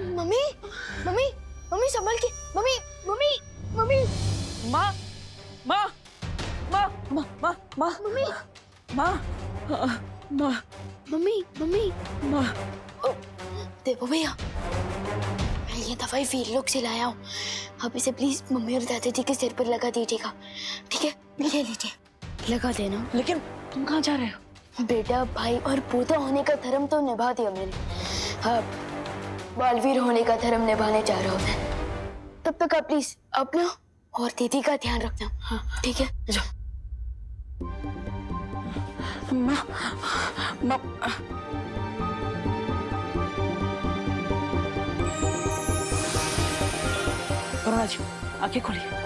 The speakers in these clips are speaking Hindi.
मम्मी मम्मी मम्मी संभल के, मम्मी मम्मी मम्मी। माँ माँ माँ माँ माँ माँ मम्मी माँ माँ मम्मी मम्मी। माँ। देखो भैया, मैं ये दवाई वीरलोक से लाया हूँ। आप इसे प्लीज मम्मी और दादा जी के सिर पर लगा दीजिएगा, ठीक है? ले लीजिए, लगा देना। लेकिन तुम कहाँ जा रहे हो? बेटा, भाई और पोता होने का धर्म तो निभा दिया मैंने, हाँ बालवीर होने का धर्म निभाने जा रहा हूँ मैं। तब तक आप प्लीज अपना और दीदी का ध्यान रखना, हाँ ठीक है? जाओ। माँ माँ करुणा जी, आंखें खोलिए।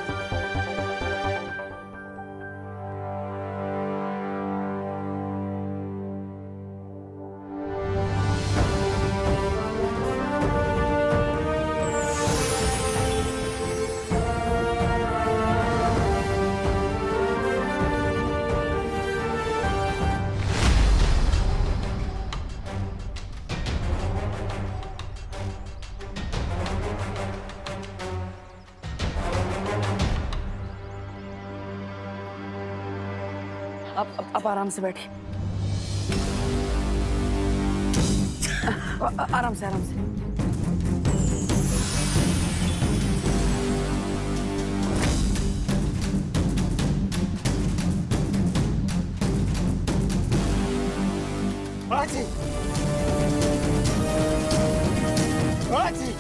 आप आराम से बैठे, आराम से आराम से। आजी, आजी।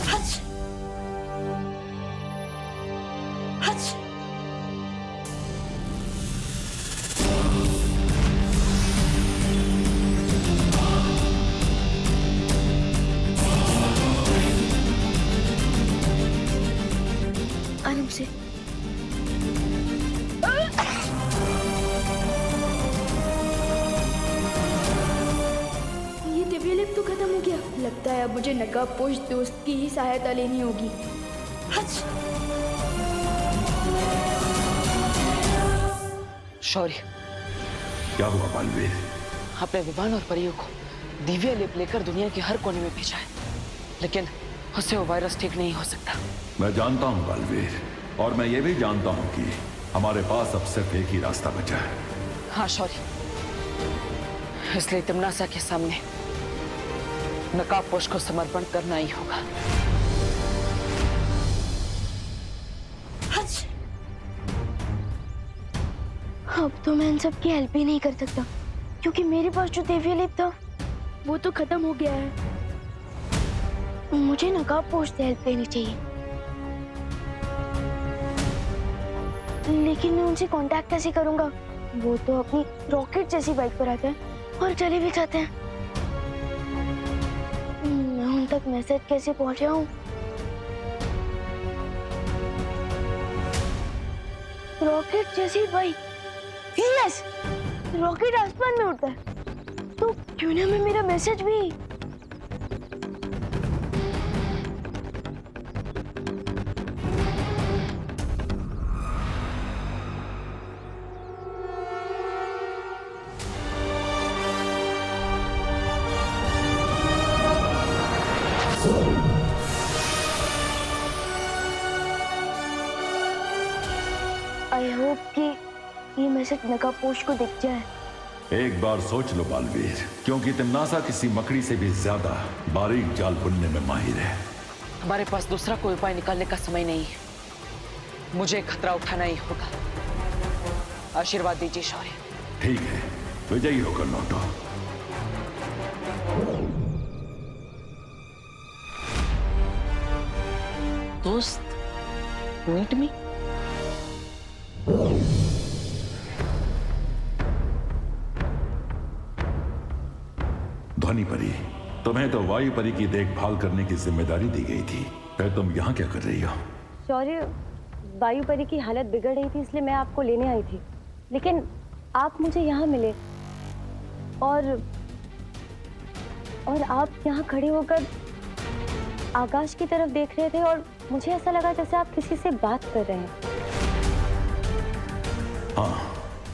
Hutch Hutch. आराम से। ये दिव्य लेप तो खत्म हो गया। लगता है अब मुझे नकाबपोश दोस्त की ही सहायता लेनी होगी। हच। शौर्य, क्या हुआ बालवीर? आपने विमान और परियों को दिव्य लेप लेकर दुनिया के हर कोने में भेजा है, लेकिन उससे वो वायरस ठीक नहीं हो सकता। मैं जानता हूँ बालवीर, और मैं ये भी जानता हूँ कि हमारे पास अब सिर्फ एक ही रास्ता बचा है। हाँ शौर्य, इसलिए तिमनासा के सामने नकाबपोश को समर्पण करना ही होगा। हच। अब तो मैं इन सब की हेल्प ही नहीं कर सकता, क्योंकि मेरे पास जो दिव्य लेप था वो तो खत्म हो गया है। मुझे नकाबपोश से हेल्प लेनी चाहिए, लेकिन मैं उनसे कांटेक्ट कैसे करूंगा? वो तो अपनी रॉकेट जैसी बाइक पर आते हैं और चले भी जाते हैं। मैं उन तक मैसेज कैसे पहुंचाऊं? रॉकेट जैसी बाइक, यस, रॉकेट आसमान में उड़ता है, तो क्यों ना मैं मेरा मैसेज भी। आई होप कि ये मैसेज नकाबपोश को दिख जाए। एक बार सोच लो बालवीर, क्योंकि तिमनासा किसी मकड़ी से भी ज्यादा बारीक जाल बुनने में माहिर है। हमारे पास दूसरा कोई उपाय निकालने का समय नहीं है। मुझे खतरा उठाना ही होगा। आशीर्वाद दीजिए शौर्य। ठीक है, विजयी होकर लौटो। दोस्त, मीट मी। ध्वनि परी, तुम्हें तो वायु परी की देखभाल करने की जिम्मेदारी दी गई थी, फिर तुम यहाँ क्या कर रही हो? शौर्य, वायु परी की हालत बिगड़ रही थी, इसलिए मैं आपको लेने आई थी, लेकिन आप मुझे यहाँ मिले और आप यहाँ खड़े होकर आकाश की तरफ देख रहे थे और मुझे ऐसा लगा जैसे आप किसी से बात कर रहे हैं। हाँ,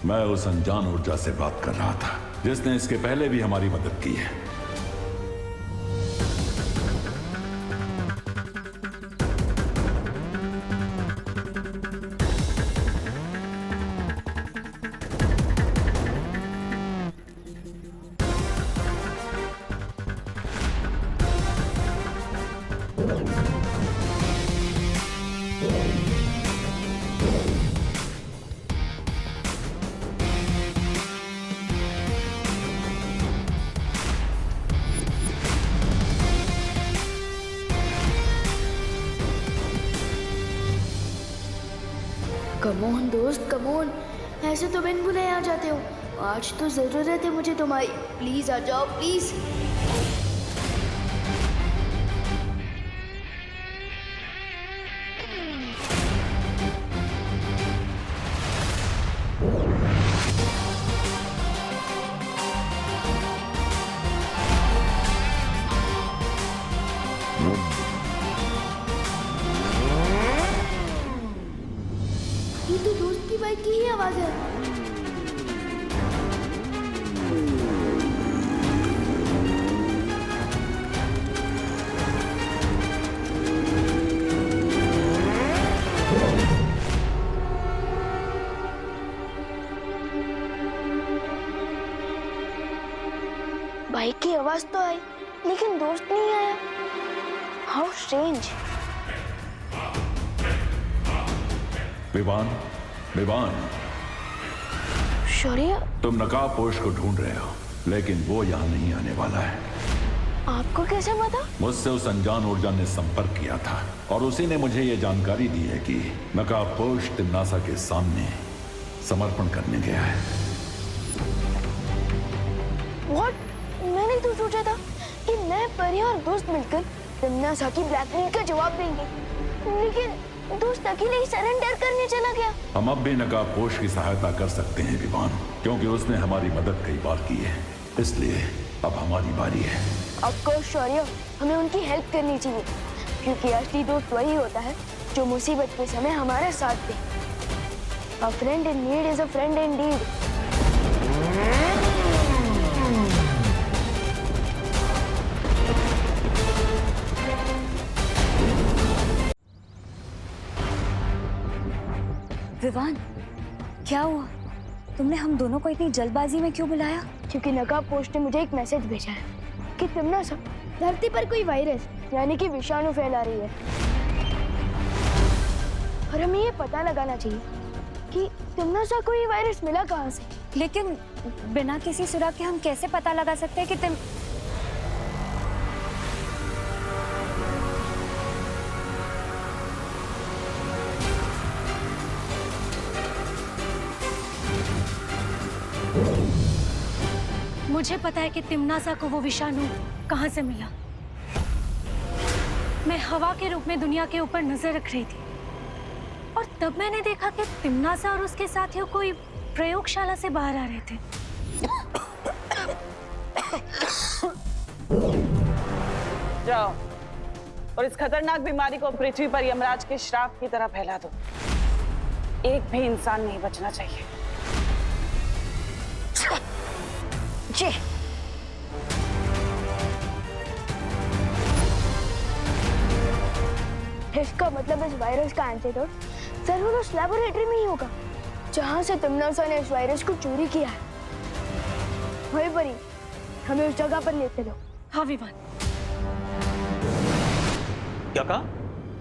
मैं उस अनजान ऊर्जा से बात कर रहा था जिसने इसके पहले भी हमारी मदद की है। कमोन दोस्त कमोन, ऐसे तो बिन बुलाए आ जाते हो। आज तो जरूरत है मुझे तुम्हारी, प्लीज आ जाओ प्लीज। ये तो दोस्त की बाइक की ही आवाज है। बाइक की आवाज तो आई, लेकिन दोस्त नहीं आया। How strange. विवान, विवान, शौर्य, तुम नकाबपोश को ढूंढ रहे हो, लेकिन वो यहाँ नहीं आने वाला है। आपको कैसे पता? मुझसे उस अनजान ऊर्जा ने संपर्क किया था और उसी ने मुझे ये जानकारी दी है कि नकाबपोश तिम्नासा के सामने समर्पण करने गया है। What? मैंने तो सोचा था कि मैं परी और दोस्त मिलकर तिम्नासा की ब्लैकमेल का जवाब देंगे, लेकिन दोस्त अकेले ही सरेंडर करने चला गया। हम अब भी नकाबपोश की सहायता कर सकते हैं विवान, क्योंकि उसने हमारी मदद कई बार की है, इसलिए अब हमारी बारी है। ऑफ कोर्स शौर्य, हमें उनकी हेल्प करनी चाहिए, क्योंकि असली दोस्त वही होता है जो मुसीबत के समय हमारा साथ दे। A friend in need is a friend indeed. Vivaan, क्या हुआ? तुमने हम दोनों को इतनी जल्दबाजी में क्यों बुलाया? क्योंकि नकाबपोश ने मुझे एक मैसेज भेजा है कि तिम्नासा धरती पर कोई वायरस यानी कि विषाणु फैला रही है, और हमें ये पता लगाना चाहिए कि तिम्नासा को ये वायरस मिला कहाँ से। लेकिन बिना किसी सुराग के हम कैसे पता लगा सकते हैं कि तुम... मुझे पता है कि तिम्नासा को वो विषाणु कहाँ से मिला। मैं हवा के रूप में दुनिया के ऊपर नजर रख रही थी और तब मैंने देखा कि तिम्नासा और उसके साथियों कोई प्रयोगशाला से बाहर आ रहे थे। जाओ और इस खतरनाक बीमारी को पृथ्वी पर यमराज के श्राप की तरह फैला दो। एक भी इंसान नहीं बचना चाहिए। जी। इसका मतलब इस वायरस का एंटीडोट जरूर उस लैबोरेटरी में ही होगा जहां से तिम्नासा ने इस वायरस को चोरी किया है। वही परी, हमें उस जगह पर लेते लो। हाँ विवान। क्या कहा?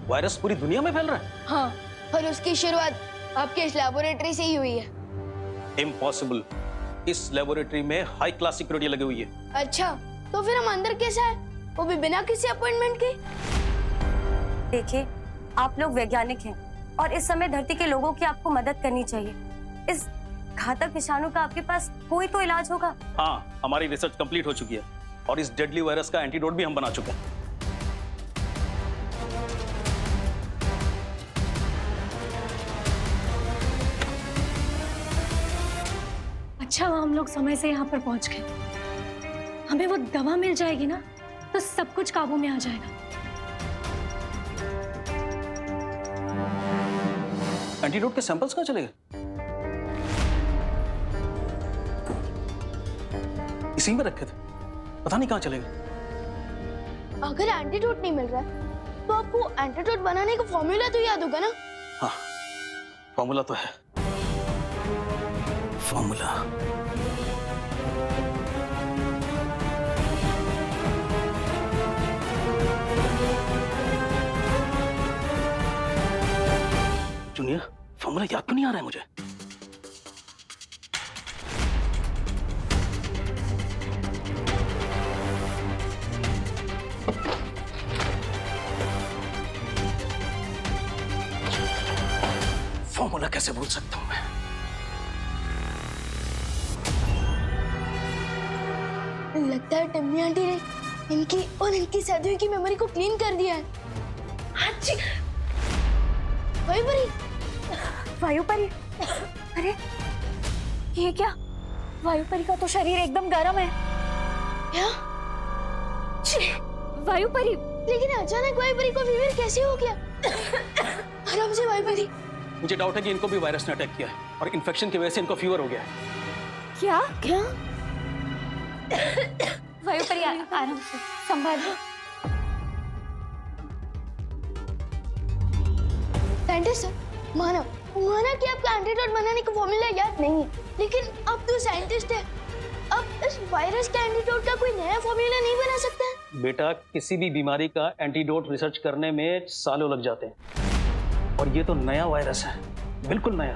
वायरस पूरी दुनिया में फैल रहा है? हाँ, और उसकी शुरुआत आपके इस लैबोरेटरी से ही हुई है। इम्पॉसिबल। इस लेबोरेटरी में हाई क्लास सिक्योरिटी लगी हुई है। अच्छा, तो फिर हम अंदर कैसे आए, वो भी बिना किसी अपॉइंटमेंट के? देखिए, आप लोग वैज्ञानिक हैं और इस समय धरती के लोगों की आपको मदद करनी चाहिए। इस घातक विषाणु का आपके पास कोई तो इलाज होगा। हाँ, हमारी रिसर्च कंप्लीट हो चुकी है और इस डेडली वायरस का एंटीडोट भी हम बना चुके हैं। अच्छा, हम लोग समय से यहाँ पर पहुँच गए। हमें वो दवा मिल जाएगी ना, तो सब कुछ काबू में आ जाएगा। एंटीडोट के सैंपल्स कहाँ चले गए? इसी में रखे थे, पता नहीं कहाँ चले गए। अगर एंटीडोट नहीं मिल रहा है तो आपको एंटीडोट बनाने का फॉर्मूला तो याद होगा ना? हाँ, फॉर्मूला तो है। फॉर्मूला जूनियर, फॉर्मूला याद तो नहीं आ रहा है मुझे। फॉर्मूला कैसे कैसे भूल सकता हूं मैं? लगता है टम्मी आंटी ने इनकी और इनकी सदी की मेमोरी को क्लीन कर दिया है। हाँ जी। वायुपरी, वायुपरी, अरे ये क्या? वायुपरी का तो शरीर एकदम गर्म है। क्या? वायुपरी, लेकिन अचानक वायुपरी को फीवर कैसे हो गया? आराम से वायुपरी। मुझे डाउट है कि इनको भी वायरस ने अटैक किया है और इन्फेक्शन की वजह से इनको फीवर हो गया है। क्या? क्या? वायुपरी आराम से संभालो। साइंटिस्ट सर, माना कि आपका एंटीडोट बनाने का फॉर्मूला याद नहीं है, लेकिन आप तो साइंटिस्ट हैं। अब इस वायरस का एंटीडोट का कोई नया फॉर्मूला नहीं बना सकते हैं? बेटा, किसी भी बीमारी का एंटीडोट रिसर्च करने में सालों लग जाते हैं और ये तो नया वायरस है, बिल्कुल नया।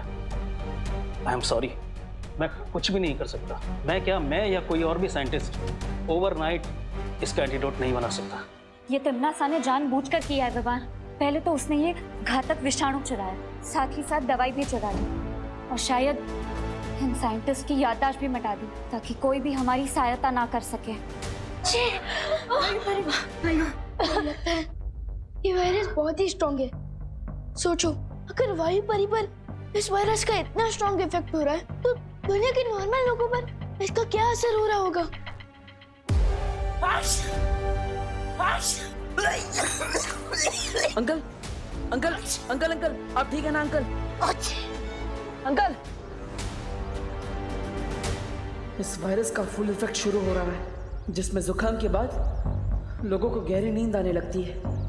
आई एम सॉरी, मैं कुछ भी नहीं कर सकता। मैं या कोई और भी साइंटिस्ट ओवरनाइट इसका एंटीडोट नहीं बना सकता। ये तिम्नासा ने जानबूझकर किया है विवान। पहले तो उसने ये घातक विषाणु चलाया, साथ ही साथ दवाई भी चला दी और शायद इन साइंटिस्ट की याददाश्त भी मिटा दी ताकि कोई भी हमारी सहायता ना कर सके। लगता है ये वायरस बहुत ही स्ट्रॉन्ग है। सोचो, अगर वायुपरी पर इस वायरस का इतना स्ट्रॉन्ग इफेक्ट हो रहा है तो दुनिया के नॉर्मल लोगों पर इसका क्या असर हो रहा होगा? अंकल, अंकल, अंकल, अंकल, आप ठीक है ना अंकल? अंकल, इस वायरस का फुल इफेक्ट शुरू हो रहा है, जिसमें जुकाम के बाद लोगों को गहरी नींद आने लगती है।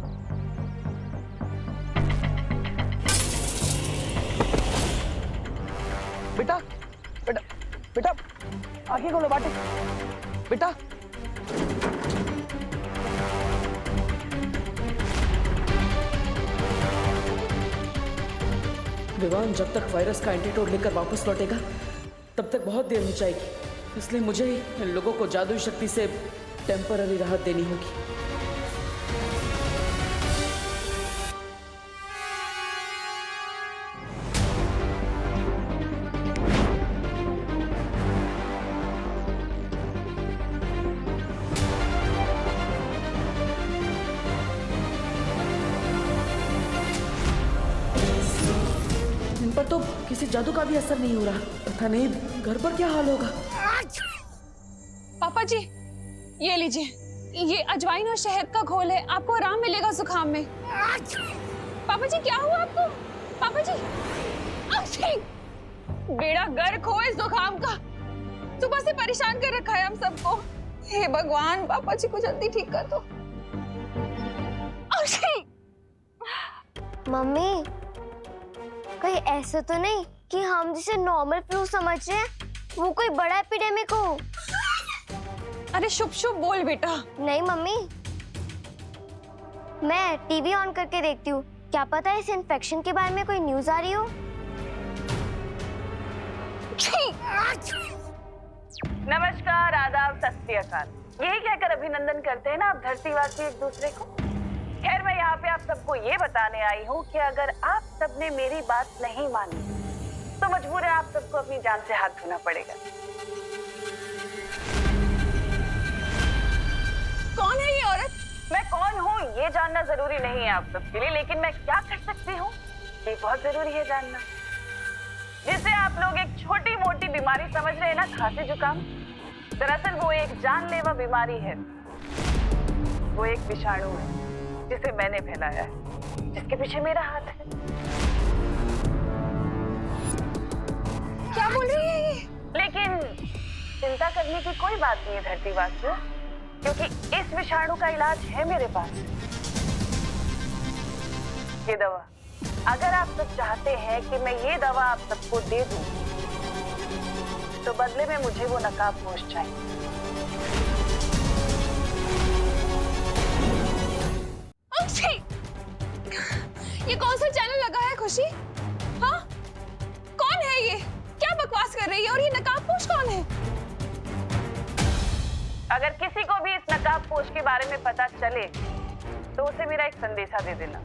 बेटा, बेटा, बेटा, आगे खोलो बाटे। बेटा, विवान जब तक वायरस का एंटीडोट लेकर वापस लौटेगा तब तक बहुत देर हो जाएगी, इसलिए मुझे ही इन लोगों को जादुई शक्ति से टेम्पररी राहत देनी होगी। इन पर तो किसी जादू का भी असर नहीं हो रहा। पता नहीं घर पर क्या हाल होगा। पापा जी, ये लीजिए, ये अजवाइन और शहद का घोल है, आपको आराम मिलेगा जुकाम में। पापा जी, क्या हुआ आपको? पापा जी, बेड़ा गर्क हो इस जुकाम का। सुबह से परेशान कर रखा है हम सबको। हे भगवान, पापा जी को जल्दी ठीक कर दो। मम्मी, कोई ऐसा तो नहीं कि हम जिसे नॉर्मल फ्लू समझ रहे हैं वो कोई बड़ा एपिडेमिक हो? अरे शुभ शुभ बोल बेटा। नहीं मम्मी, मैं टीवी ऑन करके देखती हूँ, क्या पता इस इन्फेक्शन के बारे में कोई न्यूज आ रही हो। नमस्कार, आदाब, सत श्री अकाल। यही कहकर अभिनंदन करते हैं ना आप धरतीवासी एक दूसरे को। खैर, मैं यहाँ पे आप सबको ये बताने आई हूँ कि अगर आप सबने मेरी बात नहीं मानी तो मजबूर है आप सबको अपनी जान से हाथ धोना पड़ेगा। कौन है ये औरत? मैं कौन हूँ ये जानना जरूरी नहीं है आप सबके लिए, लेकिन मैं क्या कर सकती हूँ ये बहुत जरूरी है जानना। जिसे आप लोग एक छोटी मोटी बीमारी समझ रहे हैं ना, खांसी जुकाम, दरअसल वो एक जानलेवा बीमारी है। वो एक विषाणु है जिसे मैंने फैलाया है, जिसके पीछे मेरा हाथ है। क्या बोल रही है ये? लेकिन चिंता करने की कोई बात नहीं है धरतीवासियों, क्योंकि इस विषाणु का इलाज है मेरे पास। ये दवा, अगर आप सब चाहते हैं कि मैं ये दवा आप सबको दे दूं, तो बदले में मुझे वो नकाबपोश चाहिए। ये कौन सा चैनल लगा है खुशी? हाँ, कौन है ये? क्या बकवास कर रही है? और ये नकाबपोश कौन है? अगर किसी को भी इस नकाबपोश के बारे में पता चले तो उसे मेरा एक संदेशा दे देना।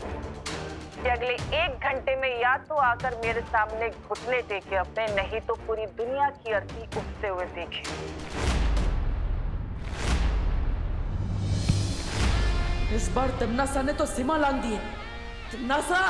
कि अगले 1 घंटे में या तो आकर मेरे सामने घुटने टेके अपने, नहीं तो पूरी दुनिया की अर्थी उठते हुए देखे। इस बार तमन्नासा ने तो सीमा लांघ दी है। तमन्नासा!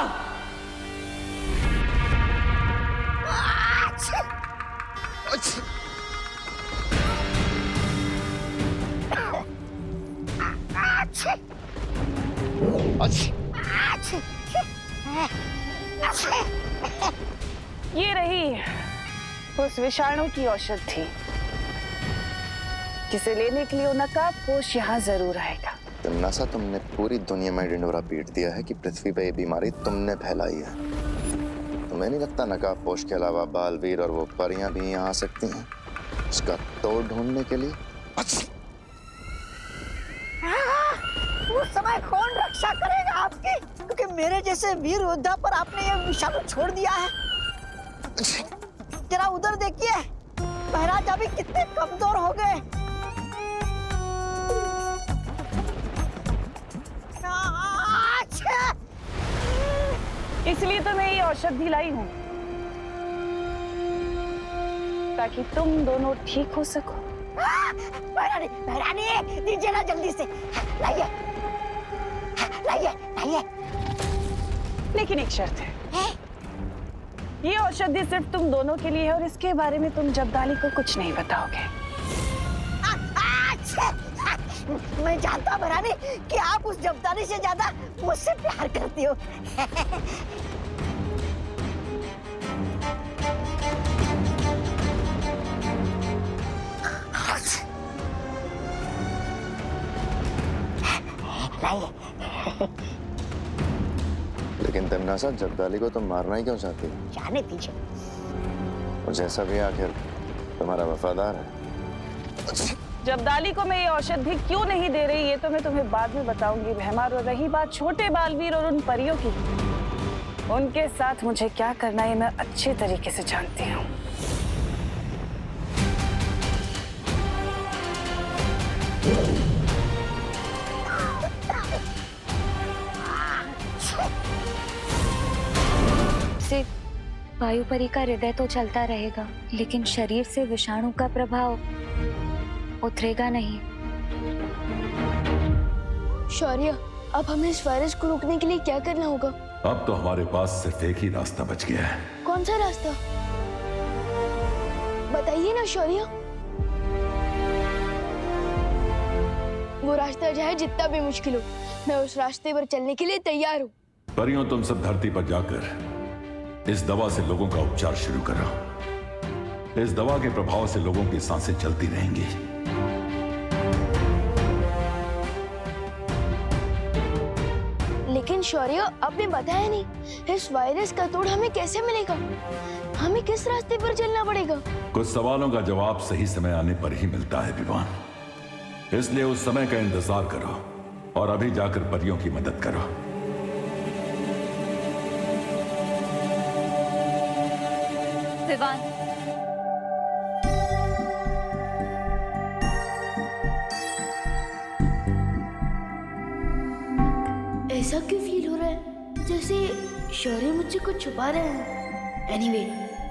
ये रही उस विषाणु की औषधि जिसे लेने के लिए वो नकाबपोश यहाँ जरूर आएगा। तमन्नासा, तुमने पूरी दुनिया में ढिंढोरा पीट दिया है कि पृथ्वी पे ये बीमारी तुमने फैलाई है। तुम्हें नहीं लगता नकाबपोश के अलावा बालवीर और वो परियां भी यहाँ आ सकती हैं उसका तोड़ ढूंढने के लिए? उस समय कौन रक्षा करेगा आपकी? क्योंकि मेरे जैसे वीर योद्धा पर आपने ये विषाणु छोड़ दिया है। जरा उधर देखिए, महाराज अभी कितने कमजोर हो गए। इसलिए तो मैं ये औषधि लाई हूँ ताकि तुम दोनों ठीक हो सको। महारानी, महारानी, दीजिए ना जल्दी से, लाइए, लाइए, लाइए। लेकिन एक शर्त है, ये औषधि सिर्फ तुम दोनों के लिए है और इसके बारे में तुम जब्दाली को कुछ नहीं बताओगे। मैं जानता हूँ महारानी कि आप उस जब्दाली से ज्यादा मुझसे प्यार करती हो। लेकिन तमन्नासा, जब्दाली को तुम मारना ही क्यों चाहती हो? जाने दीजिए। और जैसा भी आखिर तुम्हारा वफादार है। जब्दाली को मैं ये औषधि क्यों नहीं दे रही ये तो मैं तुम्हें बाद में बताऊंगी भैमार। और रही बात छोटे बालवीर और उन परियों की, उनके साथ मुझे क्या करना है मैं अच्छे तरीके से जानती हूँ। वायुपरी का हृदय तो चलता रहेगा, लेकिन शरीर से विषाणु का प्रभाव उतरेगा नहीं। शौर्य, अब हमें इस वायरस को रोकने के लिए क्या करना होगा? अब तो हमारे पास सिर्फ एक ही रास्ता बच गया है। कौन सा रास्ता? बताइए ना शौर्य। वो रास्ता चाहे जितना भी मुश्किल हो, मैं उस रास्ते पर चलने के लिए तैयार हूँ। परियों, तुम सब धरती पर जाकर इस दवा से लोगों का उपचार शुरू करो। इस दवा के प्रभाव से लोगों की सांसें चलती रहेंगी। लेकिन शौर्य, आपने बताया नहीं, इस वायरस का तोड़ हमें कैसे मिलेगा? हमें किस रास्ते पर चलना पड़ेगा? कुछ सवालों का जवाब सही समय आने पर ही मिलता है विवान। इसलिए उस समय का इंतजार करो और अभी जाकर परियों की मदद करो। विवान, ऐसा क्यों फील हो रहा है जैसे शौर्य मुझसे कुछ छुपा रहे हैं? एनीवे,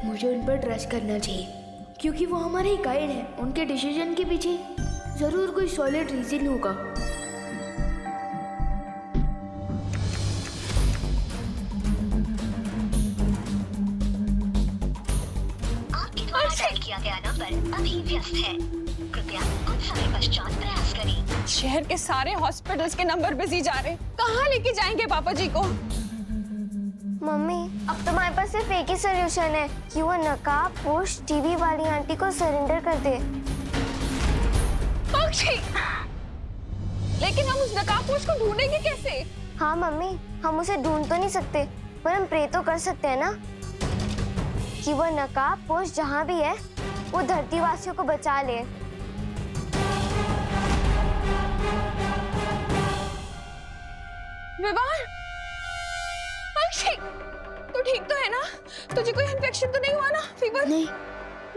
मुझे उन पर ट्रस्ट करना चाहिए क्योंकि वो हमारे गाइड हैं। उनके डिसीजन के पीछे जरूर कोई सॉलिड रीजन होगा। आपके द्वारा डायल किया गया नंबर अभी व्यस्त है, कृपया कुछ समय पश्चात प्रयास करें। शहर के सारे हॉस्पिटल्स के नंबर बिजी जा रहे हैं। कहाँ लेके जाएंगे पापा जी को? मम्मी, अब तुम्हारे पास सिर्फ एक ही सोल्यूशन है कि वो नकाबपोश टीवी वाली आंटी को सरेंडर कर दे। पक्षी, लेकिन हम उस नकाबपोश को ढूंढेंगे कैसे? हाँ मम्मी, हम उसे ढूंढ तो नहीं सकते, पर हम प्रे तो कर सकते हैं ना कि वो नकाबपोश जहाँ भी है वो धरती वासियों को बचा ले। विवान, पक्षी, तू ठीक तो है ना? तुझे कोई इन्फेक्शन तो नहीं हुआ ना? फीवर? नहीं,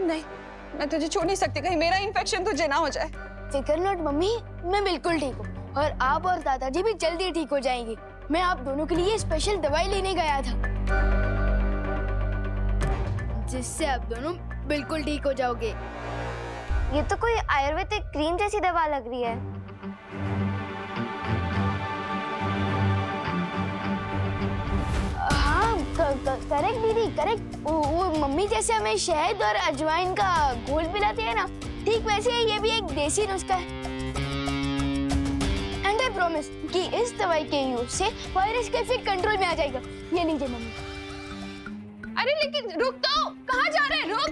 नहीं, मैं तुझे छोड़ नहीं सकती, कहीं मेरा इन्फेक्शन तुझे ना हो जाए। फिकर नॉट मम्मी, मैं बिल्कुल ठीक हूँ और आप और दादाजी भी जल्दी ठीक हो जाएंगे। मैं आप दोनों के लिए स्पेशल दवाई लेने गया था, जिससे आप दोनों बिल्कुल ठीक हो जाओगे। ये तो कोई आयुर्वेदिक क्रीम जैसी दवा लग रही है। हाँ, करेक्ट दीदी, करेक्ट। वो मम्मी जैसे हमें शहद और अजवाइन का घोल पिलाती है ना, ठीक वैसे ही ये भी एक देसी नुस्खा है। एंड आई प्रॉमिस कि इस दवाई के यूज से वायरस का इफेक्ट कंट्रोल में आ जाएगा। ये लीजिए मम्मी। अरे लेकिन रुक तो, कहाँ जा रहे हैं? रुक।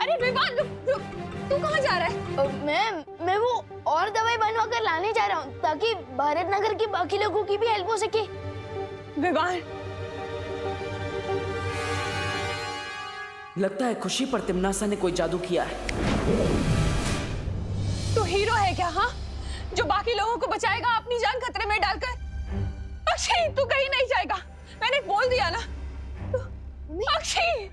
अरे विवान, रुक। तू कहाँ जा रहा है? मैं वो और दवाई बनवा कर लाने जा रहा हूँ, ताकि भारत नगर के बाकी लोगों की भी हेल्प हो सके। विवान, लगता है खुशी पर तिमनासा ने कोई जादू किया है। तू हीरो है क्या? हाँ, जो बाकी लोगों को बचाएगा अपनी जान खतरे में डालकर। अक्षय, तू कहीं नहीं जाएगा, मैंने बोल दिया ना। अक्षय।